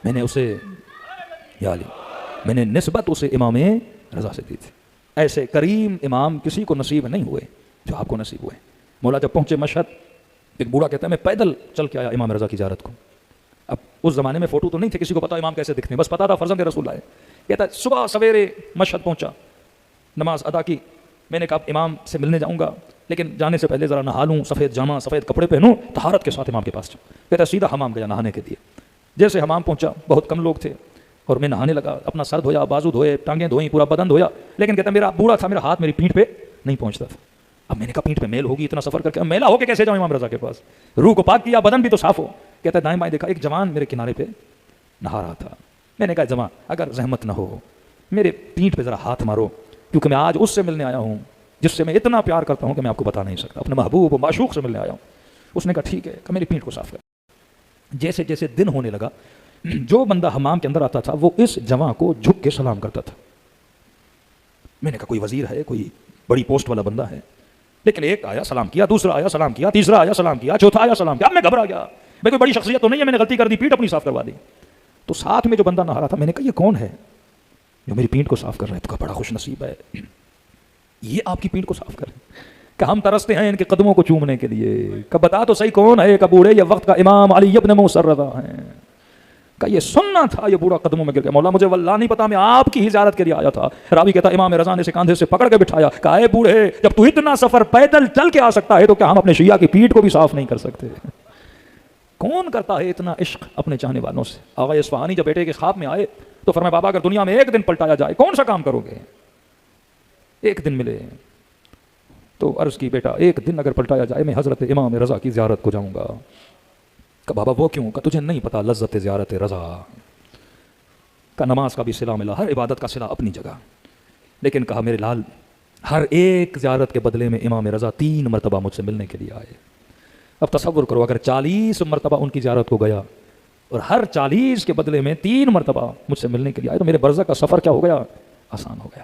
میں نے اسے یا علی میں نے نسبت اسے امام رضا سے دی تھی. ایسے کریم امام کسی کو نصیب نہیں ہوئے جو آپ کو نصیب ہوئے. مولا جب پہنچے مشہد، ایک بوڑھا کہتا ہے میں پیدل چل کے آیا امام رضا کی زیارت کو. اب اس زمانے میں فوٹو تو نہیں تھے، کسی کو پتا امام کیسے دکھتے ہیں، بس پتا تھا فرزند رسول آئے. کہتا ہے صبح سویرے مشہد پہنچا، نماز ادا کی. میں نے کہا امام سے ملنے جاؤں گا، لیکن جانے سے پہلے ذرا نہا لوں، سفید جامہ سفید کپڑے پہنوں، طہارت کے ساتھ امام کے پاس جاؤں. کہتا ہے سیدھا حمام گیا نہانے کے لیے. جیسے حمام پہنچا، بہت کم لوگ تھے، اور میں نہانے لگا. اپنا سر دھویا، بازو دھوئے، ٹانگیں دھوئیں، پورا بدن دھویا. لیکن کہتا ہے میرا بوڑھا تھا، میرا ہاتھ میری پیٹھ پہ نہیں پہنچتا تھا. اب میں نے کہا پیٹھ پہ میل ہوگی، اتنا سفر کر کے میلا ہو کے کیسے جاؤں امام رضا کے پاس؟ روح کو پاک کیا، بدن بھی تو صاف ہو. کہتا ہے دائیں بائیں دیکھا، ایک جوان میرے کنارے پہ نہا رہا تھا. میں نے کہا جوان اگر زحمت نہ ہو میرے پیٹھ پہ ذرا ہاتھ مارو، کیونکہ میں آج اس سے ملنے آیا ہوں جس سے میں اتنا پیار کرتا ہوں کہ میں آپ کو بتا نہیں سکتا. اپنے محبوب و معشوق سے ملنے آیا ہوں. اس نے کہا ٹھیک ہے، کہ میری پیٹھ کو صاف کر. جیسے جیسے دن ہونے لگا، جو بندہ حمام کے اندر آتا تھا وہ اس جوان کو جھک کے سلام کرتا تھا. میں نے کہا کوئی وزیر ہے، کوئی بڑی پوسٹ والا بندہ ہے. لیکن ایک آیا سلام کیا، دوسرا آیا سلام کیا، تیسرا آیا سلام کیا، چوتھا آیا سلام کیا. اب میں گھبرا گیا، میں کوئی بڑی شخصیت تو نہیں ہے، میں نے غلطی کر دی، پیٹھ اپنی صاف کروا دی. تو ساتھ میں جو بندہ نہا رہا تھا، میں نے کہا یہ کون ہے جو میری پیٹھ کو صاف کر رہا ہے؟ تو کہا بڑا خوش نصیب ہے، یہ آپ کی پیٹھ کو صاف کر رہے ہیں. کہ ہم ترستے ہیں ان کے قدموں کو چومنے کے لیے. کہ بتا تو صحیح کون ہے؟ کہ بوڑھے یہ وقت کا امام علی ابن موسیٰ رضا ہیں. کہ یہ سننا تھا، یہ بوڑھا قدموں میں گر گیا. مولا مجھے واللہ نہیں پتا، میں آپ کی ہی زیارت کے لیے آیا تھا. راوی کہتا امام رضا نے اسے کاندھے سے پکڑ کے بٹھایا. کہا اے بوڑھے، جب تو اتنا سفر پیدل چل کے آ سکتا ہے تو کیا ہم اپنے شیعہ کی پیٹھ کو بھی صاف نہیں کر سکتے؟ کون کرتا ہے اتنا عشق اپنے چاہنے والوں سے؟ آغا اصفہانی جب بیٹے کے خواب میں آئے تو فرمایا بابا اگر دنیا میں ایک دن پلٹایا جائے کون سا کام کرو گے؟ ایک دن ملے تو عرض کی بیٹا ایک دن اگر پلٹایا جائے میں حضرت امام رضا کی زیارت کو جاؤں گا. کہ بابا وہ کیوں؟ کہ تجھے نہیں پتا لذت زیارت رضا کا. نماز کا بھی صلہ ملا، ہر عبادت کا صلہ اپنی جگہ. لیکن کہا میرے لال ہر ایک زیارت کے بدلے میں امام رضا 3 مرتبہ مجھ سے ملنے کے لیے آئے. اب تصور کرو اگر 40 مرتبہ ان کی زیارت کو گیا اور ہر 40 کے بدلے میں 3 مرتبہ مجھ سے ملنے کے لیے آئے تو میرے برزخ کا سفر کیا ہو گیا؟ آسان ہو گیا.